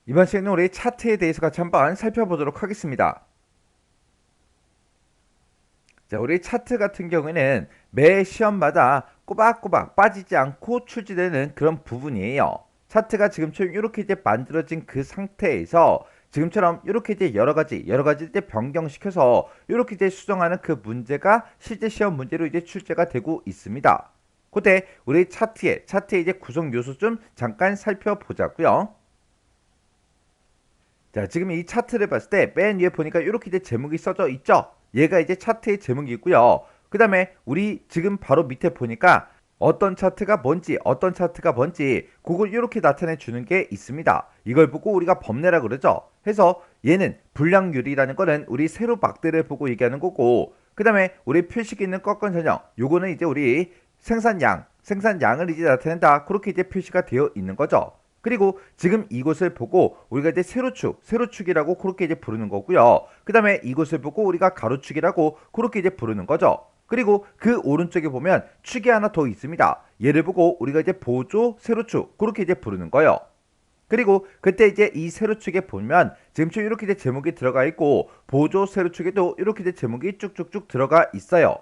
이번 시간에 우리 차트에 대해서 같이 한번 살펴보도록 하겠습니다. 자, 우리 차트 같은 경우에는 매 시험마다 꼬박꼬박 빠지지 않고 출제되는 그런 부분이에요. 차트가 지금처럼 이렇게 이제 만들어진 그 상태에서 지금처럼 이렇게 이제 여러 가지 이제 변경시켜서 이렇게 이제 수정하는 그 문제가 실제 시험 문제로 이제 출제가 되고 있습니다. 그때 우리 차트의 이제 구성 요소 좀 잠깐 살펴보자고요. 자, 지금 이 차트를 봤을 때 맨 위에 보니까 이렇게 이제 제목이 써져 있죠. 얘가 이제 차트의 제목이고요. 그 다음에 우리 지금 바로 밑에 보니까 어떤 차트가 뭔지 그걸 이렇게 나타내 주는 게 있습니다. 이걸 보고 우리가 범례라 그러죠. 해서 얘는 불량률이라는 거는 우리 세로 막대를 보고 얘기하는 거고, 그 다음에 우리 표식이 있는 꺾은 전형 요거는 이제 우리 생산량을 이제 나타낸다, 그렇게 이제 표시가 되어 있는 거죠. 그리고 지금 이곳을 보고 우리가 이제 세로축이라고 그렇게 이제 부르는 거고요. 그 다음에 이곳을 보고 우리가 가로축이라고 그렇게 이제 부르는 거죠. 그리고 그 오른쪽에 보면 축이 하나 더 있습니다. 얘를 보고 우리가 이제 보조 세로축 그렇게 이제 부르는 거예요. 그리고 그때 이제 이 세로축에 보면 지금처럼 이렇게 이제 제목이 들어가 있고, 보조 세로축에도 이렇게 이제 제목이 쭉쭉쭉 들어가 있어요.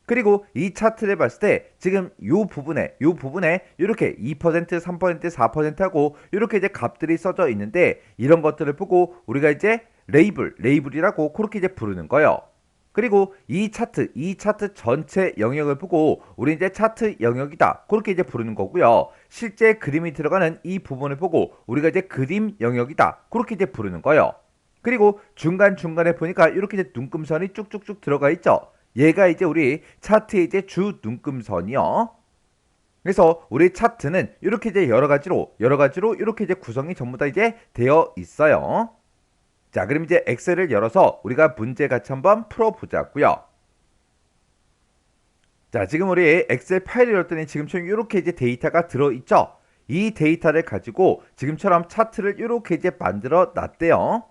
그리고 이 차트를 봤을 때 지금 요 부분에 이렇게 2%, 3%, 4% 하고 이렇게 이제 값들이 써져 있는데, 이런 것들을 보고 우리가 이제 레이블이라고 그렇게 이제 부르는 거예요. 그리고 이 차트 전체 영역을 보고 우리 이제 차트 영역이다, 그렇게 이제 부르는 거고요. 실제 그림이 들어가는 이 부분을 보고 우리가 이제 그림 영역이다, 그렇게 이제 부르는 거예요. 그리고 중간중간에 보니까 이렇게 이제 눈금선이 쭉쭉쭉 들어가 있죠. 얘가 이제 우리 차트의 이제 주 눈금선이요. 그래서 우리 차트는 이렇게 이제 여러 가지로 이렇게 이제 구성이 전부 다 이제 되어 있어요. 자, 그럼 이제 엑셀을 열어서 우리가 문제 같이 한번 풀어보자고요. 자, 지금 우리 엑셀 파일을 열었더니 지금처럼 이렇게 이제 데이터가 들어있죠. 이 데이터를 가지고 지금처럼 차트를 이렇게 이제 만들어 놨대요.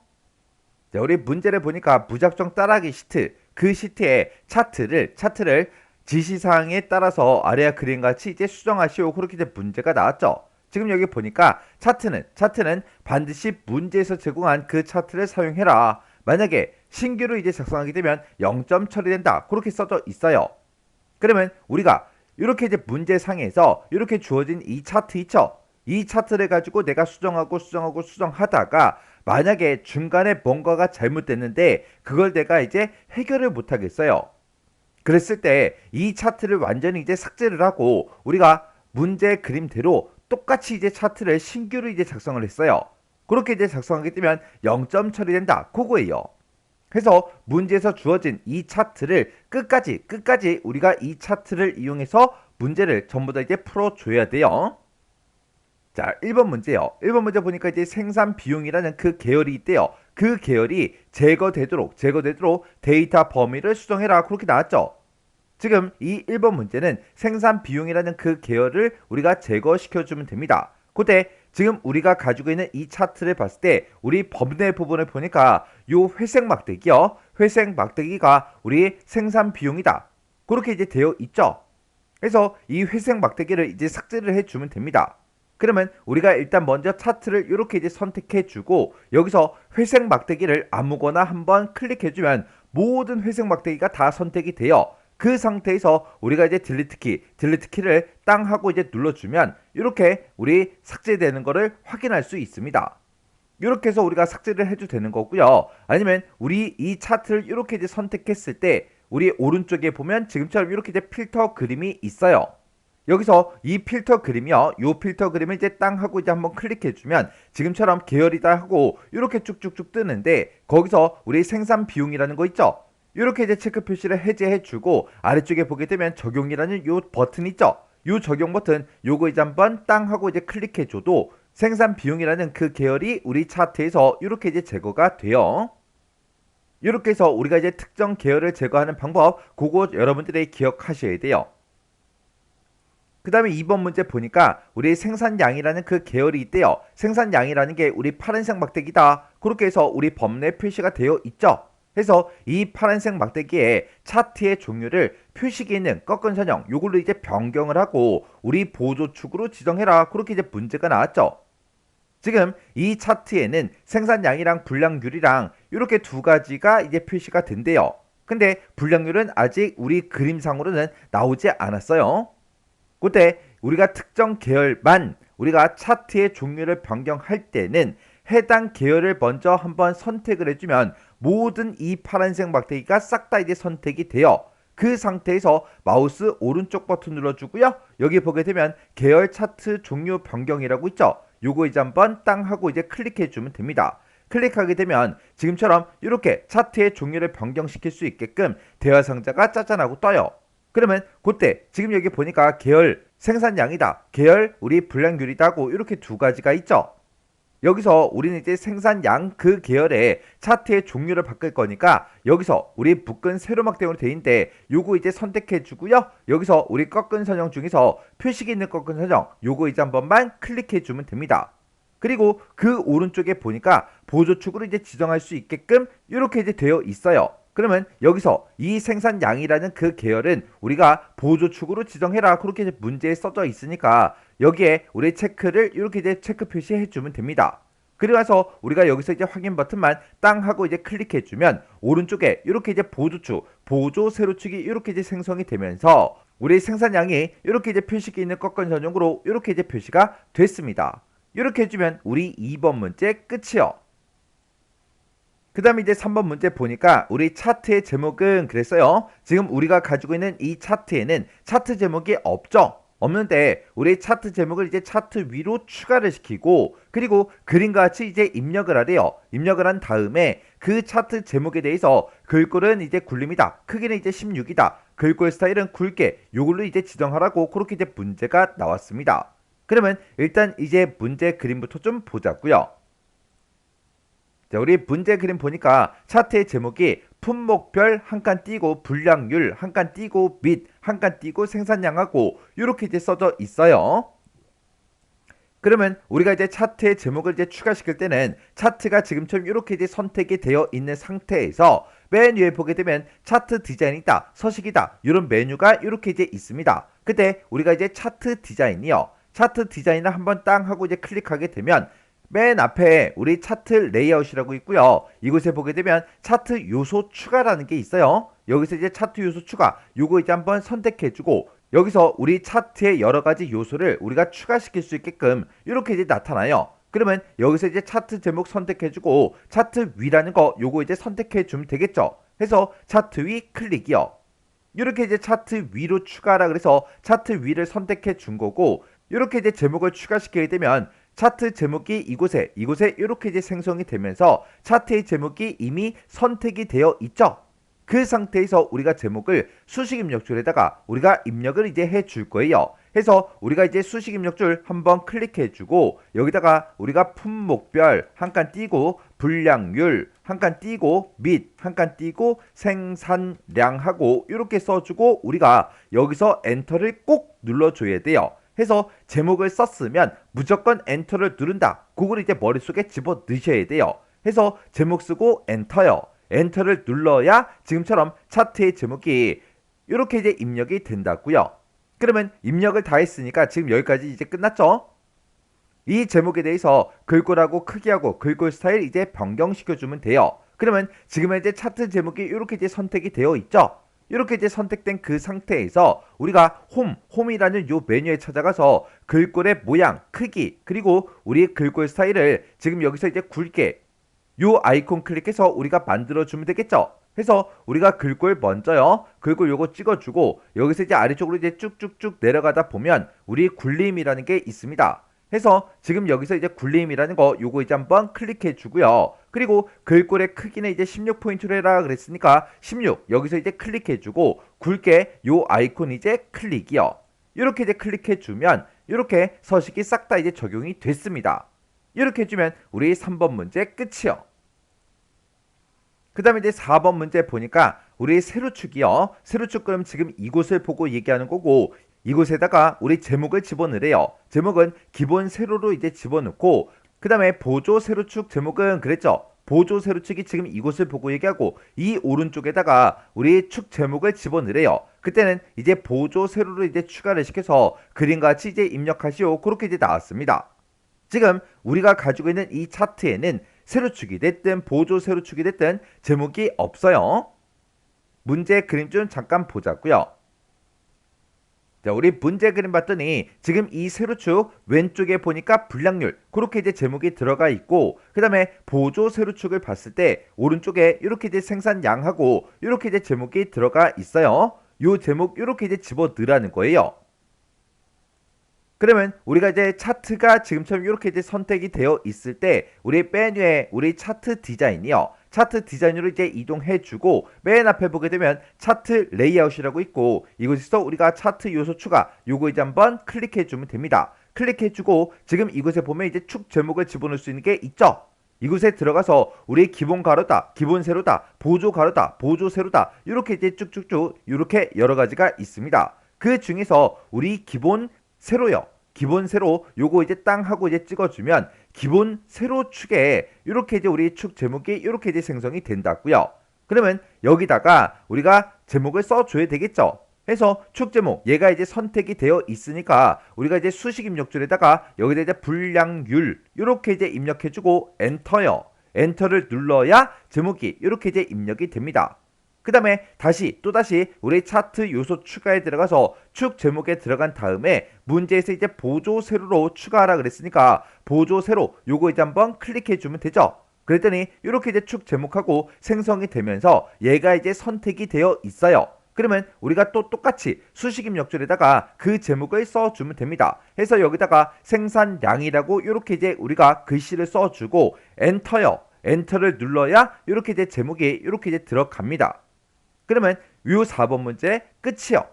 자, 우리 문제를 보니까 무작정 따라하기 시트, 그 시트에 차트를 지시사항에 따라서 아래와 그림같이 이제 수정하시오, 그렇게 이제 문제가 나왔죠. 지금 여기 보니까 차트는 반드시 문제에서 제공한 그 차트를 사용해라. 만약에 신규로 이제 작성하게 되면 0점 처리된다, 그렇게 써져 있어요. 그러면 우리가 이렇게 이제 문제상에서 이렇게 주어진 이 차트 있죠. 이 차트를 가지고 내가 수정하다가 만약에 중간에 뭔가가 잘못됐는데 그걸 내가 이제 해결을 못 하겠어요. 그랬을 때 이 차트를 완전히 이제 삭제를 하고 우리가 문제 그림대로 똑같이 이제 차트를 신규로 이제 작성을 했어요. 그렇게 이제 작성하게 되면 0점 처리된다, 그거예요. 그래서 문제에서 주어진 이 차트를 끝까지 우리가 이 차트를 이용해서 문제를 전부 다 이제 풀어줘야 돼요. 자, 1번 문제요. 1번 문제 보니까 이제 생산 비용이라는 그 계열이 있대요. 그 계열이 제거되도록 데이터 범위를 수정해라, 그렇게 나왔죠. 지금 이 1번 문제는 생산 비용이라는 그 계열을 우리가 제거시켜주면 됩니다. 그때 지금 우리가 가지고 있는 이 차트를 봤을 때 우리 범례 부분을 보니까 요 회색 막대기요. 회색 막대기가 우리 생산 비용이다, 그렇게 이제 되어 있죠. 그래서 이 회색 막대기를 이제 삭제를 해주면 됩니다. 그러면 우리가 일단 먼저 차트를 이렇게 이제 선택해주고 여기서 회색 막대기를 아무거나 한번 클릭해주면 모든 회색 막대기가 다 선택이 돼요. 그 상태에서 우리가 이제 딜리트 키를 땅 하고 이제 눌러주면 이렇게 우리 삭제되는 거를 확인할 수 있습니다. 이렇게 해서 우리가 삭제를 해도 되는 거고요. 아니면 우리 이 차트를 이렇게 이제 선택했을 때 우리 오른쪽에 보면 지금처럼 이렇게 이제 필터 그림이 있어요. 여기서 이 필터 그림이요, 요 필터 그림을 이제 땅 하고 이제 한번 클릭해주면 지금처럼 계열이다 하고 이렇게 쭉쭉쭉 뜨는데, 거기서 우리 생산 비용이라는 거 있죠. 이렇게 이제 체크 표시를 해제해주고 아래쪽에 보게 되면 적용이라는 요 버튼 있죠. 요 적용 버튼 요거 이제 한번 땅 하고 이제 클릭해줘도 생산 비용이라는 그 계열이 우리 차트에서 이렇게 이제 제거가 돼요. 이렇게 해서 우리가 이제 특정 계열을 제거하는 방법, 그거 여러분들이 기억하셔야 돼요. 그 다음에 2번 문제 보니까 우리 생산량이라는 그 계열이 있대요. 생산량이라는 게 우리 파란색 막대기다, 그렇게 해서 우리 범례 표시가 되어 있죠. 해서 이 파란색 막대기에 차트의 종류를 표식이 있는 꺾은 선형 요걸로 이제 변경을 하고 우리 보조축으로 지정해라, 그렇게 이제 문제가 나왔죠. 지금 이 차트에는 생산량이랑 불량률이랑 이렇게 두 가지가 이제 표시가 된대요. 근데 불량률은 아직 우리 그림상으로는 나오지 않았어요. 그때 우리가 특정 계열만 우리가 차트의 종류를 변경할 때는 해당 계열을 먼저 한번 선택을 해주면 모든 이 파란색 막대기가 싹 다 이제 선택이 돼요. 그 상태에서 마우스 오른쪽 버튼 눌러주고요. 여기 보게 되면 계열 차트 종류 변경이라고 있죠. 요거 이제 한번 땅 하고 이제 클릭해주면 됩니다. 클릭하게 되면 지금처럼 이렇게 차트의 종류를 변경시킬 수 있게끔 대화 상자가 짜잔하고 떠요. 그러면 그때 지금 여기 보니까 계열 생산량이다, 계열 우리 불량률이다고 이렇게 두 가지가 있죠. 여기서 우리는 이제 생산량 그 계열의 차트의 종류를 바꿀 거니까 여기서 우리 묶은 세로막대으로 돼 있는데 요거 이제 선택해 주고요. 여기서 우리 꺾은 선형 중에서 표식이 있는 꺾은 선형 요거 이제 한 번만 클릭해 주면 됩니다. 그리고 그 오른쪽에 보니까 보조축으로 이제 지정할 수 있게끔 이렇게 이제 되어 있어요. 그러면 여기서 이 생산량이라는 그 계열은 우리가 보조축으로 지정해라 그렇게 이제 문제에 써져 있으니까 여기에 우리 체크를 이렇게 이제 체크 표시해 주면 됩니다. 그리고 나서 우리가 여기서 이제 확인 버튼만 땅 하고 이제 클릭해 주면 오른쪽에 이렇게 이제 보조축, 보조 세로축이 이렇게 이제 생성이 되면서 우리 생산량이 이렇게 이제 표식이 있는 꺾은 선형으로 이렇게 이제 표시가 됐습니다. 이렇게 해주면 우리 2번 문제 끝이요. 그 다음에 이제 3번 문제 보니까 우리 차트의 제목은 그랬어요. 지금 우리가 가지고 있는 이 차트에는 차트 제목이 없죠. 없는데 우리 차트 제목을 이제 차트 위로 추가를 시키고 그리고 그림과 같이 이제 입력을 하래요. 입력을 한 다음에 그 차트 제목에 대해서 글꼴은 이제 굴림이다. 크기는 이제 16이다. 글꼴 스타일은 굵게 요걸로 이제 지정하라고 그렇게 이제 문제가 나왔습니다. 그러면 일단 이제 문제 그림부터 좀 보자고요. 자, 우리 문제 그림 보니까 차트의 제목이 품목별 한 칸 띄고 불량률 한 칸 띄고 및 한 칸 띄고 생산량하고 이렇게 이제 써져 있어요. 그러면 우리가 이제 차트의 제목을 이제 추가시킬 때는 차트가 지금처럼 이렇게 이제 선택이 되어 있는 상태에서 맨 위에 보게 되면 차트 디자인이다, 서식이다 이런 메뉴가 이렇게 이제 있습니다. 그때 우리가 이제 차트 디자인이요. 차트 디자인을 한번 땅 하고 이제 클릭하게 되면 맨 앞에 우리 차트 레이아웃이라고 있고요. 이곳에 보게 되면 차트 요소 추가라는 게 있어요. 여기서 이제 차트 요소 추가 요거 이제 한번 선택해주고 여기서 우리 차트의 여러 가지 요소를 우리가 추가시킬 수 있게끔 이렇게 이제 나타나요. 그러면 여기서 이제 차트 제목 선택해주고 차트 위라는 거 요거 이제 선택해주면 되겠죠. 해서 차트 위 클릭이요. 이렇게 이제 차트 위로 추가라 그래서 차트 위를 선택해 준 거고 이렇게 이제 제목을 추가시키게 되면 차트 제목이 이곳에 이렇게 이제 생성이 되면서 차트의 제목이 이미 선택이 되어 있죠. 그 상태에서 우리가 제목을 수식 입력줄에다가 우리가 입력을 이제 해 줄 거예요. 해서 우리가 이제 수식 입력줄 한번 클릭해 주고 여기다가 우리가 품목별 한 칸 띄고 불량률 한 칸 띄고 및 한 칸 띄고 생산량하고 이렇게 써주고 우리가 여기서 엔터를 꼭 눌러줘야 돼요. 해서 제목을 썼으면 무조건 엔터를 누른다. 그걸 이제 머릿속에 집어 넣으셔야 돼요. 해서 제목 쓰고 엔터요. 엔터를 눌러야 지금처럼 차트의 제목이 이렇게 이제 입력이 된다고요. 그러면 입력을 다 했으니까 지금 여기까지 이제 끝났죠? 이 제목에 대해서 글꼴하고 크기하고 글꼴 스타일 이제 변경시켜주면 돼요. 그러면 지금 이제 차트 제목이 이렇게 이제 선택이 되어 있죠? 이렇게 이제 선택된 그 상태에서 우리가 홈이라는 요 메뉴에 찾아가서 글꼴의 모양, 크기, 그리고 우리 글꼴 스타일을 지금 여기서 이제 굵게 요 아이콘 클릭해서 우리가 만들어주면 되겠죠. 해서 우리가 글꼴 먼저요. 글꼴 요거 찍어주고 여기서 이제 아래쪽으로 이제 쭉쭉쭉 내려가다 보면 우리 굴림이라는 게 있습니다. 해서 지금 여기서 이제 굴림이라는 거 요거 이제 한번 클릭해 주고요. 그리고 글꼴의 크기는 이제 16포인트로 해라 그랬으니까 16 여기서 이제 클릭해 주고 굵게 요 아이콘 이제 클릭이요. 이렇게 이제 클릭해 주면 이렇게 서식이 싹 다 이제 적용이 됐습니다. 이렇게 해주면 우리 3번 문제 끝이요. 그 다음에 이제 4번 문제 보니까 우리 세로축이요. 세로축 그럼 지금 이곳을 보고 얘기하는 거고 이곳에다가 우리 제목을 집어넣으래요. 제목은 기본 세로로 이제 집어넣고 그 다음에 보조 세로축 제목은 그랬죠. 보조 세로축이 지금 이곳을 보고 얘기하고 이 오른쪽에다가 우리 축 제목을 집어넣으래요. 그때는 이제 보조 세로로 이제 추가를 시켜서 그림과 같이 이제 입력하시오. 그렇게 이제 나왔습니다. 지금 우리가 가지고 있는 이 차트에는 세로축이 됐든 보조 세로축이 됐든 제목이 없어요. 문제 그림 좀 잠깐 보자고요. 자, 우리 문제 그림 봤더니 지금 이 세로축 왼쪽에 보니까 불량률 그렇게 이제 제목이 들어가 있고, 그 다음에 보조 세로축을 봤을 때 오른쪽에 이렇게 이제 생산량하고 이렇게 이제 제목이 들어가 있어요. 요 제목 이렇게 이제 집어 넣으라는 거예요. 그러면 우리가 이제 차트가 지금처럼 이렇게 이제 선택이 되어 있을 때 우리 메뉴에 우리 차트 디자인이요. 차트 디자인으로 이제 이동해주고 맨 앞에 보게 되면 차트 레이아웃이라고 있고, 이곳에서 우리가 차트 요소 추가 요거 이제 한번 클릭해주면 됩니다. 클릭해주고 지금 이곳에 보면 이제 축 제목을 집어넣을 수 있는 게 있죠. 이곳에 들어가서 우리 기본 가로다, 기본 세로다, 보조 가로다, 보조 세로다 이렇게 이제 쭉쭉쭉 이렇게 여러 가지가 있습니다. 그 중에서 우리 기본 세로요. 기본 세로 요거 이제 땅 하고 이제 찍어주면 기본 세로 축에 이렇게 이제 우리 축 제목이 이렇게 이제 생성이 된다고요. 그러면 여기다가 우리가 제목을 써줘야 되겠죠. 해서 축 제목 얘가 이제 선택이 되어 있으니까 우리가 이제 수식 입력줄에다가 여기다 이제 불량률 이렇게 이제 입력해주고 엔터요. 엔터를 눌러야 제목이 이렇게 이제 입력이 됩니다. 그 다음에 또다시 우리 차트 요소 추가에 들어가서 축 제목에 들어간 다음에 문제에서 이제 보조 세로로 추가하라 그랬으니까 보조 세로 요거 이제 한번 클릭해 주면 되죠. 그랬더니 이렇게 이제 축 제목하고 생성이 되면서 얘가 이제 선택이 되어 있어요. 그러면 우리가 또 똑같이 수식 입력줄에다가 그 제목을 써주면 됩니다. 해서 여기다가 생산량이라고 이렇게 이제 우리가 글씨를 써주고 엔터요. 엔터를 눌러야 이렇게 이제 제목이 이렇게 이제 들어갑니다. 그러면 요 4번 문제 끝이요.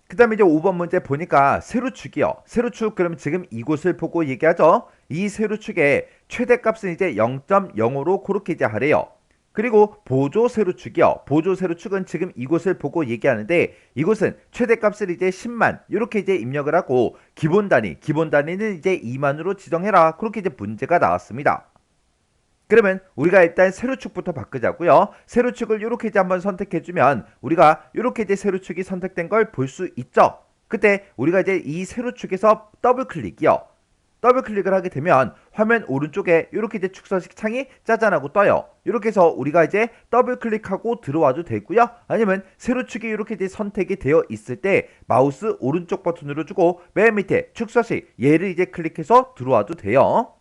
그 다음에 이제 5번 문제 보니까 세로축이요. 세로축 그럼 지금 이곳을 보고 얘기하죠. 이 세로축의 최대값은 이제 0.05로 그렇게 이제 하래요. 그리고 보조 세로축이요. 보조 세로축은 지금 이곳을 보고 얘기하는데 이곳은 최대값을 이제 10만 이렇게 이제 입력을 하고 기본 단위는 이제 2만으로 지정해라. 그렇게 이제 문제가 나왔습니다. 그러면 우리가 일단 세로축부터 바꾸자고요. 세로축을 이렇게 이제 한번 선택해주면 우리가 이렇게 이제 세로축이 선택된 걸 볼 수 있죠. 그때 우리가 이제 이 세로축에서 더블클릭이요. 더블클릭을 하게 되면 화면 오른쪽에 이렇게 이제 축소식 창이 짜잔하고 떠요. 이렇게 해서 우리가 이제 더블클릭하고 들어와도 되고요. 아니면 세로축이 이렇게 이제 선택이 되어 있을 때 마우스 오른쪽 버튼 눌러주고 맨 밑에 축소식 얘를 이제 클릭해서 들어와도 돼요.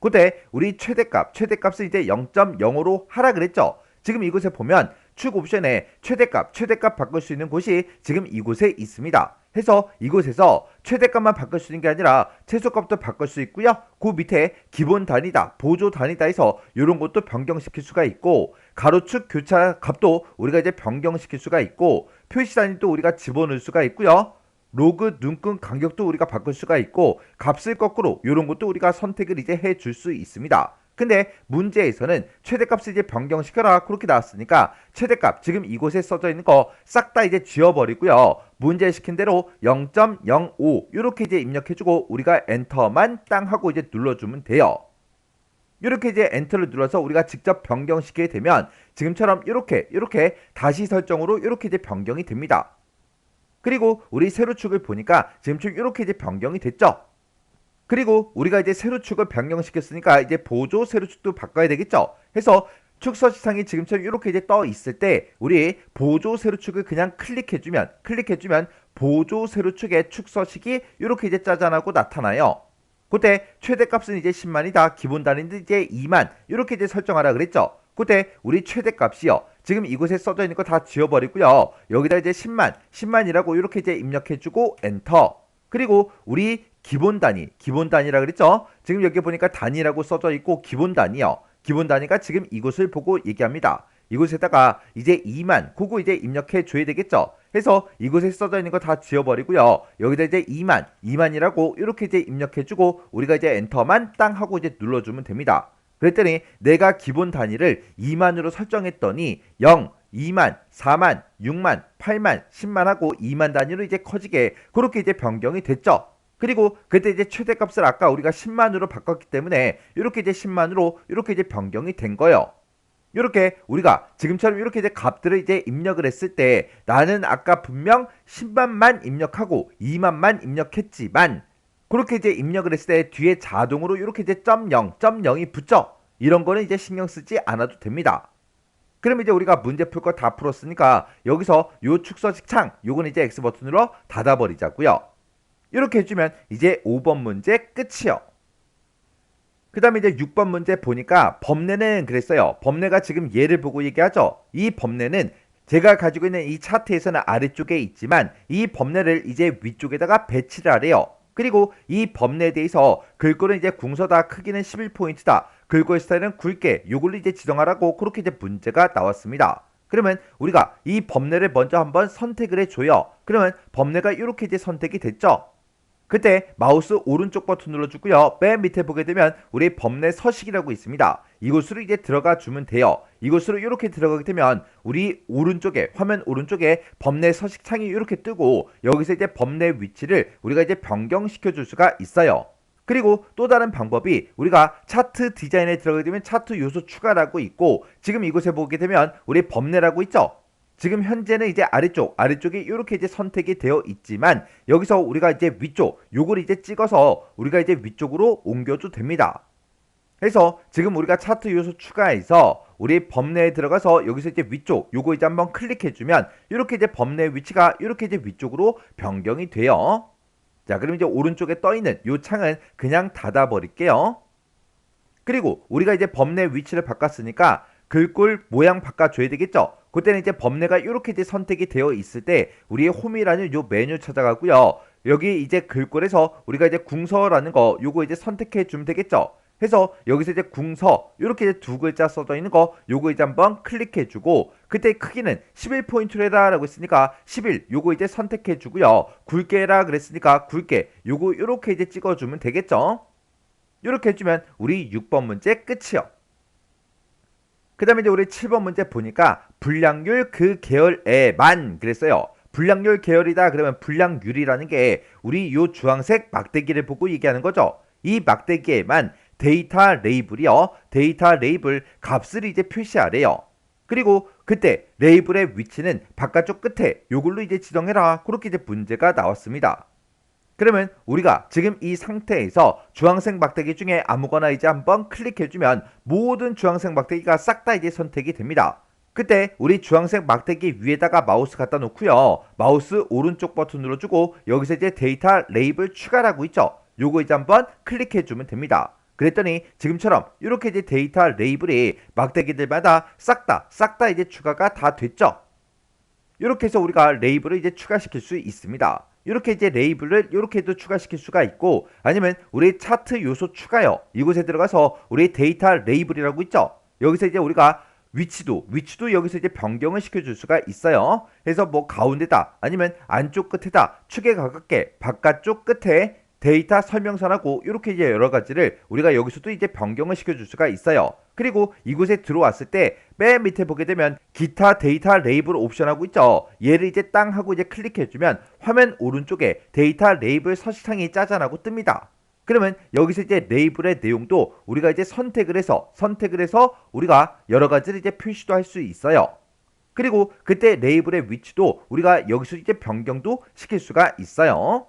그때 우리 최대값은 이제 0.05로 하라 그랬죠. 지금 이곳에 보면 축 옵션에 최대값 바꿀 수 있는 곳이 지금 이곳에 있습니다. 해서 이곳에서 최대값만 바꿀 수 있는 게 아니라 최소값도 바꿀 수 있고요. 그 밑에 기본 단위다, 보조 단위다 해서 이런 것도 변경시킬 수가 있고, 가로축 교차 값도 우리가 이제 변경시킬 수가 있고, 표시 단위도 우리가 집어넣을 수가 있고요. 로그 눈금 간격도 우리가 바꿀 수가 있고, 값을 거꾸로 이런 것도 우리가 선택을 이제 해줄 수 있습니다. 근데 문제에서는 최대값을 이제 변경시켜라 그렇게 나왔으니까 최대값 지금 이곳에 써져 있는 거 싹 다 이제 지워버리고요. 문제 시킨 대로 0.05 이렇게 이제 입력해주고 우리가 엔터만 땅 하고 이제 눌러주면 돼요. 이렇게 이제 엔터를 눌러서 우리가 직접 변경시키게 되면 지금처럼 이렇게 다시 설정으로 이렇게 이제 변경이 됩니다. 그리고 우리 세로축을 보니까 지금처럼 이렇게 이제 변경이 됐죠. 그리고 우리가 이제 세로축을 변경시켰으니까 이제 보조 세로축도 바꿔야 되겠죠. 해서 축서시상이 지금처럼 이렇게 이제 떠 있을 때 우리 보조 세로축을 그냥 클릭해주면 보조 세로축의 축서식이 이렇게 이제 짜잔하고 나타나요. 그때 최대값은 이제 10만이다. 기본 단위는 이제 2만 이렇게 이제 설정하라 그랬죠. 그때 우리 최대값이요. 지금 이곳에 써져 있는 거 다 지워버리고요. 여기다 이제 10만이라고 이렇게 이제 입력해주고 엔터. 그리고 우리 기본 단위라 그랬죠. 지금 여기 보니까 단위라고 써져 있고 기본 단위요. 기본 단위가 지금 이곳을 보고 얘기합니다. 이곳에다가 이제 2만 그거 이제 입력해 줘야 되겠죠. 해서 이곳에 써져 있는 거 다 지워버리고요. 여기다 이제 2만이라고 이렇게 이제 입력해주고 우리가 이제 엔터만 땅 하고 이제 눌러주면 됩니다. 그랬더니 내가 기본 단위를 2만으로 설정했더니 0, 2만, 4만, 6만, 8만, 10만 하고 2만 단위로 이제 커지게 그렇게 이제 변경이 됐죠. 그리고 그때 이제 최대값을 아까 우리가 10만으로 바꿨기 때문에 이렇게 이제 10만으로 이렇게 이제 변경이 된 거예요. 이렇게 우리가 지금처럼 이렇게 이제 값들을 이제 입력을 했을 때 나는 아까 분명 10만만 입력하고 2만만 입력했지만 그렇게 이제 입력을 했을 때 뒤에 자동으로 이렇게 이제 .0, .0이 붙죠. 이런 거는 이제 신경 쓰지 않아도 됩니다. 그럼 이제 우리가 문제 풀 거 다 풀었으니까 여기서 요 축서식 창 요건 이제 X 버튼으로 닫아버리자고요. 이렇게 해주면 이제 5번 문제 끝이요. 그 다음에 이제 6번 문제 보니까 범례는 그랬어요. 범례가 지금 얘를 보고 얘기하죠. 이 범례는 제가 가지고 있는 이 차트에서는 아래쪽에 있지만 이 범례를 이제 위쪽에다가 배치를 하래요. 그리고 이 범례에 대해서 글꼴은 이제 궁서다, 크기는 11포인트다, 글꼴 스타일은 굵게, 요걸로 이제 지정하라고 그렇게 이제 문제가 나왔습니다. 그러면 우리가 이 범례를 먼저 한번 선택을 해줘요. 그러면 범례가 이렇게 이제 선택이 됐죠. 그때 마우스 오른쪽 버튼 눌러주고요. 맨 밑에 보게 되면 우리 범례 서식이라고 있습니다. 이곳으로 이제 들어가 주면 돼요. 이곳으로 이렇게 들어가게 되면 우리 오른쪽에, 화면 오른쪽에 범례 서식 창이 이렇게 뜨고 여기서 이제 범례 위치를 우리가 이제 변경시켜 줄 수가 있어요. 그리고 또 다른 방법이 우리가 차트 디자인에 들어가게 되면 차트 요소 추가라고 있고 지금 이곳에 보게 되면 우리 범례라고 있죠. 지금 현재는 이제 아래쪽에 이렇게 이제 선택이 되어 있지만 여기서 우리가 이제 위쪽 요걸 이제 찍어서 우리가 이제 위쪽으로 옮겨도 됩니다. 그래서 지금 우리가 차트 요소 추가해서 우리 범례에 들어가서 여기서 이제 위쪽 요거 이제 한번 클릭해주면 이렇게 이제 범례 위치가 이렇게 이제 위쪽으로 변경이 돼요. 자, 그럼 이제 오른쪽에 떠있는 요 창은 그냥 닫아버릴게요. 그리고 우리가 이제 범례 위치를 바꿨으니까 글꼴 모양 바꿔줘야 되겠죠. 그때는 이제 범례가 이렇게 이제 선택이 되어 있을 때 우리의 홈이라는 요 메뉴 찾아가고요. 여기 이제 글꼴에서 우리가 이제 궁서라는 거 요거 이제 선택해 주면 되겠죠. 해서 여기서 이제 궁서 이렇게 이제 두 글자 써져 있는 거 요거 이제 한번 클릭해 주고 그때 크기는 11포인트로 해라 라고 했으니까 11 요거 이제 선택해 주고요. 굵게 해라 그랬으니까 굵게 요거 이렇게 이제 찍어 주면 되겠죠. 이렇게 해주면 우리 6번 문제 끝이요. 그 다음에 이제 우리 7번 문제 보니까 불량률 그 계열에만 그랬어요. 불량률 계열이다 그러면 불량률이라는 게 우리 요 주황색 막대기를 보고 얘기하는 거죠. 이 막대기에만 데이터 레이블이요. 데이터 레이블 값을 이제 표시하래요. 그리고 그때 레이블의 위치는 바깥쪽 끝에 요걸로 이제 지정해라. 그렇게 이제 문제가 나왔습니다. 그러면 우리가 지금 이 상태에서 주황색 막대기 중에 아무거나 이제 한번 클릭해주면 모든 주황색 막대기가 싹 다 이제 선택이 됩니다. 그때 우리 주황색 막대기 위에다가 마우스 갖다 놓고요. 마우스 오른쪽 버튼 눌러주고 여기서 이제 데이터 레이블 추가라고 있죠. 요거 이제 한번 클릭해주면 됩니다. 그랬더니 지금처럼 이렇게 이제 데이터 레이블이 막대기들마다 싹 다 이제 추가가 다 됐죠. 이렇게 해서 우리가 레이블을 이제 추가시킬 수 있습니다. 이렇게 이제 레이블을 이렇게도 추가시킬 수가 있고 아니면 우리 차트 요소 추가요. 이곳에 들어가서 우리 데이터 레이블이라고 있죠. 여기서 이제 우리가 위치도 여기서 이제 변경을 시켜줄 수가 있어요. 그래서 뭐 가운데다 아니면 안쪽 끝에다 축에 가깝게 바깥쪽 끝에 데이터 설명서라고 이렇게 이제 여러 가지를 우리가 여기서도 이제 변경을 시켜줄 수가 있어요. 그리고 이곳에 들어왔을 때 맨 밑에 보게 되면 기타 데이터 레이블 옵션하고 있죠. 얘를 이제 땅 하고 이제 클릭해주면 화면 오른쪽에 데이터 레이블 서식창이 짜잔하고 뜹니다. 그러면 여기서 이제 레이블의 내용도 우리가 이제 선택을 해서 우리가 여러 가지를 이제 표시도 할 수 있어요. 그리고 그때 레이블의 위치도 우리가 여기서 이제 변경도 시킬 수가 있어요.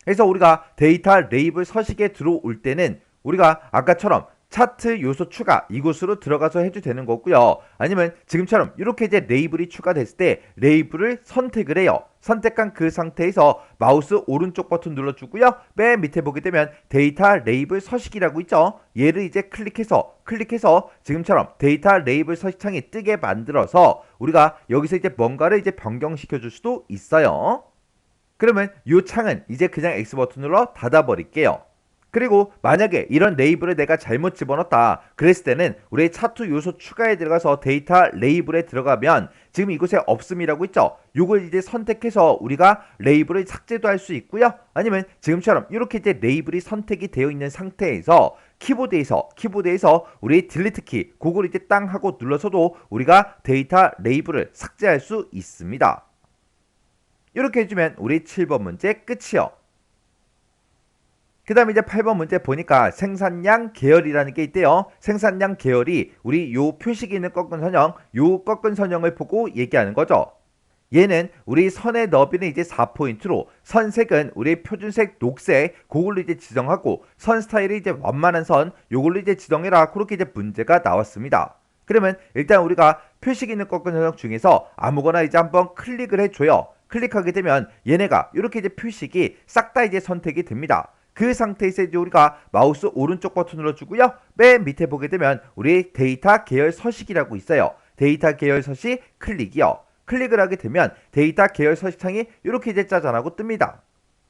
그래서 우리가 데이터 레이블 서식에 들어올 때는 우리가 아까처럼 차트 요소 추가 이곳으로 들어가서 해도 되는 거고요. 아니면 지금처럼 이렇게 이제 레이블이 추가됐을 때 레이블을 선택을 해요. 선택한 그 상태에서 마우스 오른쪽 버튼 눌러주고요. 맨 밑에 보게 되면 데이터 레이블 서식이라고 있죠. 얘를 이제 클릭해서 지금처럼 데이터 레이블 서식창이 뜨게 만들어서 우리가 여기서 이제 뭔가를 이제 변경시켜 줄 수도 있어요. 그러면 이 창은 이제 그냥 X 버튼으로 닫아버릴게요. 그리고 만약에 이런 레이블을 내가 잘못 집어넣었다 그랬을 때는 우리 차트 요소 추가에 들어가서 데이터 레이블에 들어가면 지금 이곳에 없음이라고 있죠. 요걸 이제 선택해서 우리가 레이블을 삭제도 할 수 있고요. 아니면 지금처럼 이렇게 이제 레이블이 선택이 되어 있는 상태에서 키보드에서 우리 딜리트 키 그걸 이제 땅 하고 눌러서도 우리가 데이터 레이블을 삭제할 수 있습니다. 이렇게 해주면 우리 7번 문제 끝이요. 그 다음에 이제 8번 문제 보니까 생산량 계열이라는 게 있대요. 생산량 계열이 우리 요 표식이 있는 꺾은 선형, 요 꺾은 선형을 보고 얘기하는 거죠. 얘는 우리 선의 너비는 이제 4포인트로 선색은 우리 표준색 녹색 그걸로 이제 지정하고 선 스타일이 이제 완만한 선 요걸로 이제 지정해라. 그렇게 이제 문제가 나왔습니다. 그러면 일단 우리가 표식 있는 꺾은 현상 중에서 아무거나 이제 한번 클릭을 해줘요. 클릭하게 되면 얘네가 이렇게 이제 표식이 싹 다 이제 선택이 됩니다. 그 상태에서 이제 우리가 마우스 오른쪽 버튼 눌러주고요. 맨 밑에 보게 되면 우리 데이터 계열 서식이라고 있어요. 데이터 계열 서식 클릭이요. 클릭을 하게 되면 데이터 계열 서식창이 이렇게 이제 짜잔하고 뜹니다.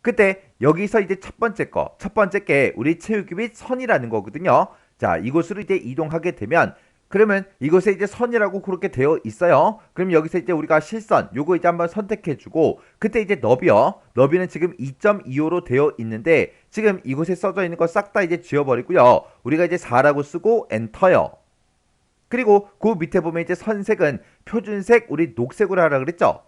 그때 여기서 이제 첫 번째 게 우리 채우기 및 선이라는 거거든요. 자, 이곳으로 이제 이동하게 되면 그러면 이곳에 이제 선이라고 그렇게 되어 있어요. 그럼 여기서 이제 우리가 실선 요거 이제 한번 선택해주고 그때 이제 너비요. 너비는 지금 2.25로 되어 있는데 지금 이곳에 써져 있는 거 싹 다 이제 지워버리고요. 우리가 이제 4라고 쓰고 엔터요. 그리고 그 밑에 보면 이제 선색은 표준색 우리 녹색으로 하라 그랬죠.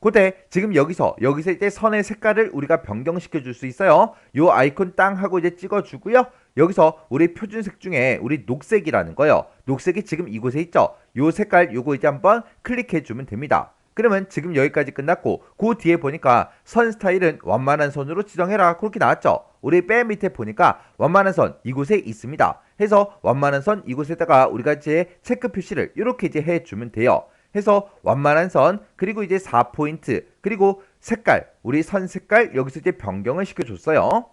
그때 지금 여기서 이제 선의 색깔을 우리가 변경시켜 줄 수 있어요. 요 아이콘 땅 하고 이제 찍어 주고요. 여기서 우리 표준색 중에 우리 녹색이라는 거요. 녹색이 지금 이곳에 있죠. 요 색깔 요거 이제 한번 클릭해 주면 됩니다. 그러면 지금 여기까지 끝났고 그 뒤에 보니까 선 스타일은 완만한 선으로 지정해라. 그렇게 나왔죠. 우리 맨 밑에 보니까 완만한 선 이곳에 있습니다. 해서 완만한 선 이곳에다가 우리가 이제 체크 표시를 이렇게 이제 해주면 돼요. 해서 완만한 선 그리고 이제 4포인트 그리고 색깔 우리 선 색깔 여기서 이제 변경을 시켜줬어요.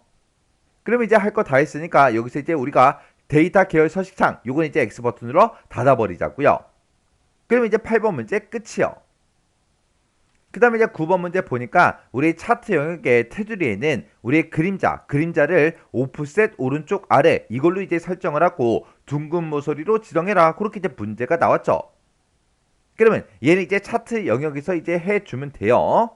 그럼 이제 할 거 다 했으니까 여기서 이제 우리가 데이터 계열 서식창 요건 이제 X 버튼으로 닫아버리자고요. 그럼 이제 8번 문제 끝이요. 그 다음에 이제 9번 문제 보니까 우리 차트 영역의 테두리에는 우리의 그림자를 오프셋 오른쪽 아래 이걸로 이제 설정을 하고 둥근 모서리로 지정해라. 그렇게 이제 문제가 나왔죠. 그러면 얘는 이제 차트 영역에서 이제 해주면 돼요.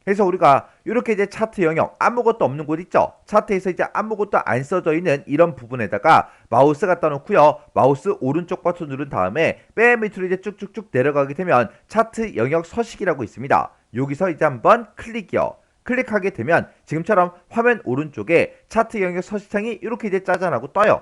그래서 우리가 이렇게 이제 차트 영역 아무것도 없는 곳 있죠. 차트에서 이제 아무것도 안 써져 있는 이런 부분에다가 마우스 갖다 놓고요. 마우스 오른쪽 버튼 누른 다음에 맨 밑으로 이제 쭉쭉쭉 내려가게 되면 차트 영역 서식이라고 있습니다. 여기서 이제 한번 클릭이요. 클릭하게 되면 지금처럼 화면 오른쪽에 차트 영역 서식창이 이렇게 이제 짜잔하고 떠요.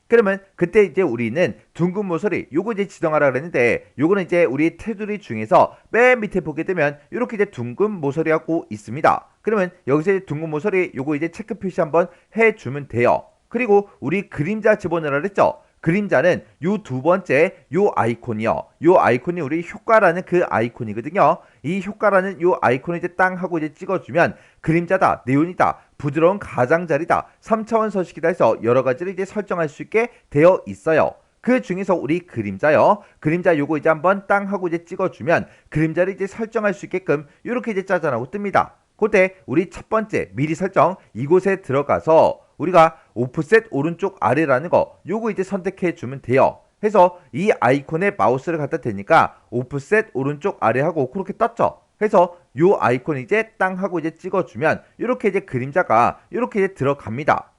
그러면 그때 이제 우리는 둥근 모서리 요거 이제 지정하라 그랬는데 요거는 이제 우리 테두리 중에서 맨 밑에 보게 되면 이렇게 이제 둥근 모서리하고 있습니다. 그러면 여기서 이제 둥근 모서리 요거 이제 체크 표시 한번 해주면 돼요. 그리고 우리 그림자 집어넣으라 그랬죠. 그림자는 요 두 번째 요 아이콘이요. 요 아이콘이 우리 효과라는 그 아이콘이거든요. 이 효과라는 요 아이콘을 이제 땅 하고 이제 찍어주면 그림자다, 네온이다, 부드러운 가장자리다, 3차원 서식이다 해서 여러 가지를 이제 설정할 수 있게 되어 있어요. 그 중에서 우리 그림자요. 그림자 요거 이제 한번 땅 하고 이제 찍어주면 그림자를 이제 설정할 수 있게끔 이렇게 이제 짜잔하고 뜹니다. 그때 우리 첫 번째 미리 설정 이곳에 들어가서 우리가 오프셋 오른쪽 아래라는 거 요거 이제 선택해 주면 돼요. 해서 이 아이콘에 마우스를 갖다 대니까 오프셋 오른쪽 아래 하고 그렇게 떴죠. 해서 요 아이콘 이제 땅 하고 이제 찍어주면 이렇게 이제 그림자가 이렇게 이제 들어갑니다.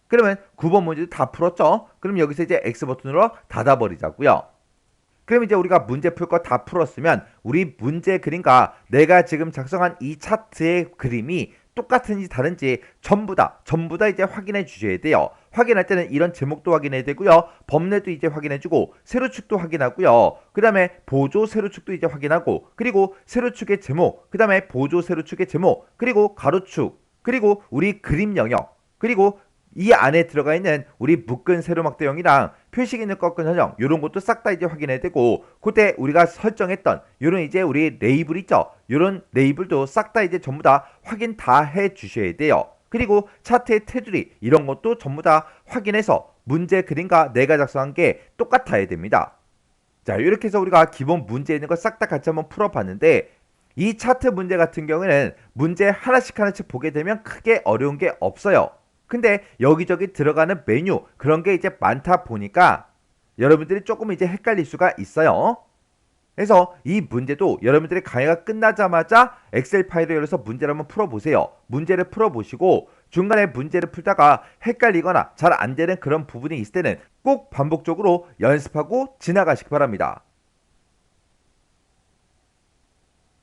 그러면 9번 문제도 다 풀었죠. 그럼 여기서 이제 X 버튼으로 닫아버리자고요. 그럼 이제 우리가 문제 풀 거 다 풀었으면 우리 문제 그림과 내가 지금 작성한 이 차트의 그림이 똑같은지 다른지 전부 다 이제 확인해 주셔야 돼요. 확인할 때는 이런 제목도 확인해야 되고요. 범례도 이제 확인해주고 세로축도 확인하고요. 그 다음에 보조 세로축도 이제 확인하고 그리고 세로축의 제목 그 다음에 보조 세로축의 제목 그리고 가로축 그리고 우리 그림 영역 그리고 이 안에 들어가 있는 우리 묶은 세로막대형이랑 표식 있는 꺾은 현형 요런 것도 싹 다 이제 확인해야 되고 그때 우리가 설정했던 요런 이제 우리 레이블 있죠. 요런 레이블도 싹 다 이제 전부 다 확인 다 해 주셔야 돼요. 그리고 차트의 테두리 이런 것도 전부 다 확인해서 문제 그림과 내가 작성한 게 똑같아야 됩니다. 자, 이렇게 해서 우리가 기본 문제 있는 거 싹 다 같이 한번 풀어봤는데 이 차트 문제 같은 경우에는 문제 하나씩 보게 되면 크게 어려운 게 없어요. 근데 여기저기 들어가는 메뉴 그런 게 이제 많다 보니까 여러분들이 조금 이제 헷갈릴 수가 있어요. 그래서 이 문제도 여러분들이 강의가 끝나자마자 엑셀 파일을 열어서 문제를 한번 풀어보세요. 문제를 풀어보시고 중간에 문제를 풀다가 헷갈리거나 잘 안 되는 그런 부분이 있을 때는 꼭 반복적으로 연습하고 지나가시기 바랍니다.